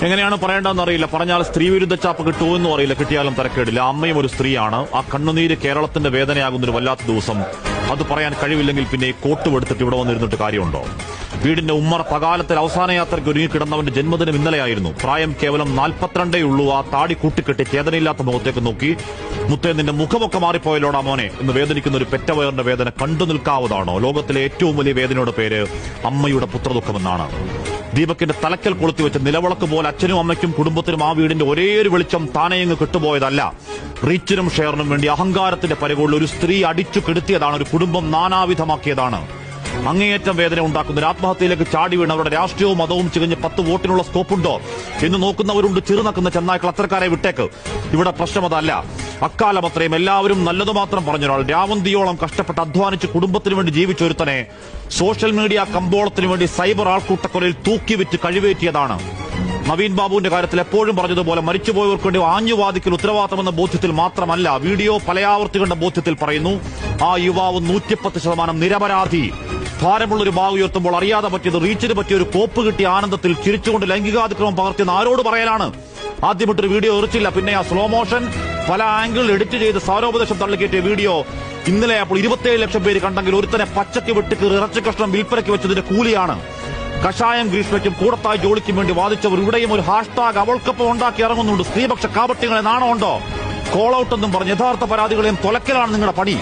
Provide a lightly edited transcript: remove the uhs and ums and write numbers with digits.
എങ്ങനെയാണ് പറയേണ്ടതെന്ന് അറിയില്ല. പറഞ്ഞാൽ സ്ത്രീ വിരുദ്ധ ചാപ്പ് കിട്ടുമെന്നും അറിയില്ല. കിട്ടിയാലും തരക്കേടില്ല. അമ്മയും ഒരു സ്ത്രീയാണ്. ആ കണ്ണുനീര് കേരളത്തിന്റെ വേദനയാകുന്നൊരു വല്ലാത്ത ദിവസം. അത് പറയാൻ കഴിവില്ലെങ്കിൽ പിന്നെ കോട്ടുമെടുത്തിട്ട് ഇവിടെ വന്നിരുന്നിട്ട് കാര്യമുണ്ടോ? വീടിന്റെ ഉമ്മറ പകാലത്തിൽ അവസാന യാത്രയ്ക്ക് ഒരുങ്ങിക്കിടന്നവന്റെ ജന്മദിനം ഇന്നലെയായിരുന്നു. പ്രായം കേവലം 42 ഉള്ളൂ. ആ താടി കൂട്ടിക്കെട്ടി ചേതനയില്ലാത്ത മുഖത്തേക്ക് നോക്കി, മുത്തേ നിന്റെ മുഖമൊക്കെ മാറിപ്പോയല്ലോടാ മോനെ എന്ന് വേദനിക്കുന്ന ഒരു പെറ്റവയറിന്റെ വേദന കണ്ടു നിൽക്കാവുന്നതാണോ? ലോകത്തിലെ ഏറ്റവും വലിയ വേദനയുടെ പേര് അമ്മയുടെ പുത്രദുഃഖമെന്നാണ്. ദീപകിന്റെ തലക്കൽ കൊളുത്തിവെച്ച നിലവിളക്ക് പോലെ അച്ഛനും അമ്മയ്ക്കും കുടുംബത്തിനും ആ വീടിന്റെ ഒരേയൊരു വെളിച്ചം താനെയങ്ങ് കിട്ടുപോയതല്ല. റീച്ചിനും ഷെയറിനും വേണ്ടി അഹങ്കാരത്തിന്റെ പരികൊള്ളിൽ ഒരു സ്ത്രീ അടിച്ചു കെടുത്തിയതാണ്. ഒരു കുടുംബം നാനാവിധമാക്കിയതാണ്. അങ്ങേയറ്റം വേദന ഉണ്ടാക്കുന്ന ഒരു ആത്മഹത്യയിലേക്ക് ചാടി വീണ് അവരുടെ രാഷ്ട്രീയവും മതവും ചികഞ്ഞ് 10 വോട്ടിനുള്ള സ്കോപ്പുണ്ടോ എന്ന് നോക്കുന്നവരുണ്ട്. ചെറുനക്കുന്ന ചെന്നായ്ക്കൾ, അത്തരക്കാരെ വിട്ടേക്ക്. ഇവിടെ പ്രശ്നം അതല്ല. അക്കാലം അത്രയും എല്ലാവരും നല്ലതു മാത്രം പറഞ്ഞൊരാൾ, രാവന്തിയോളം കഷ്ടപ്പെട്ട് അധ്വാനിച്ച് കുടുംബത്തിന് വേണ്ടി ജീവിച്ചൊരുത്തനെ സോഷ്യൽ മീഡിയ കമ്പോളത്തിന് വേണ്ടി സൈബർ ആൾക്കൂട്ടക്കൊലയിൽ തൂക്കിവിറ്റ് കഴിവേറ്റിയതാണ്. നവീൻ ബാബുവിന്റെ കാര്യത്തിൽ എപ്പോഴും പറഞ്ഞതുപോലെ മരിച്ചുപോയവർക്ക് വേണ്ടി ആഞ്ഞുവാദിക്കൽ ഉത്തരവാദിത്തമെന്ന ബോധ്യത്തിൽ മാത്രമല്ല, വീഡിയോ പലയാവർത്തി കണ്ട ബോധ്യത്തിൽ പറയുന്നു. ആ യുവാവ് 110% നിരപരാധി. ഭാരമുള്ളൊരു ബാഗ് ഉയർത്തുമ്പോൾ അറിയാതെ പറ്റിയത്, റീച്ചിന് പറ്റിയ ഒരു കോപ്പ് കിട്ടിയ ആനന്ദത്തിൽ ചിരിച്ചുകൊണ്ട് ലൈംഗികാതിക്രമം പകർത്തിയെന്ന് ആരോട് പറയലാണ്? ആദ്യമിട്ടൊരു വീഡിയോ എറിച്ചില്ല. പിന്നെ ആ സ്ലോ മോഷൻ പല ആംഗിളിൽ എഡിറ്റ് ചെയ്ത് സാരോപദേശം തള്ളിക്കയറ്റിയ വീഡിയോ ഇന്നലെ അപ്പോൾ 27 ലക്ഷം പേര് കണ്ടെങ്കിൽ ഒരുത്തനെ പച്ചയ്ക്ക് വെട്ടിക്കീറി ഇറച്ചി കഷ്ണം വിൽപ്പനയ്ക്ക് വെച്ചതിന്റെ കൂലിയാണ്. കഷായം ഗ്രീഷ്മയ്ക്കും കൂടത്തായി ജോലിക്കും വേണ്ടി വാദിച്ചവർ ഇവിടെയും ഒരു ഹാഷ്ടാഗ് അവൾക്കൊപ്പം ഉണ്ടാക്കി ഇറങ്ങുന്നുണ്ട്. സ്ത്രീപക്ഷ കാപട്യങ്ങളെ നാണമുണ്ടോ? കോൾ ഔട്ട് എന്നും പറഞ്ഞ് യഥാർത്ഥ പരാതികളെയും തൊലക്കലാണ് നിങ്ങളുടെ പണി.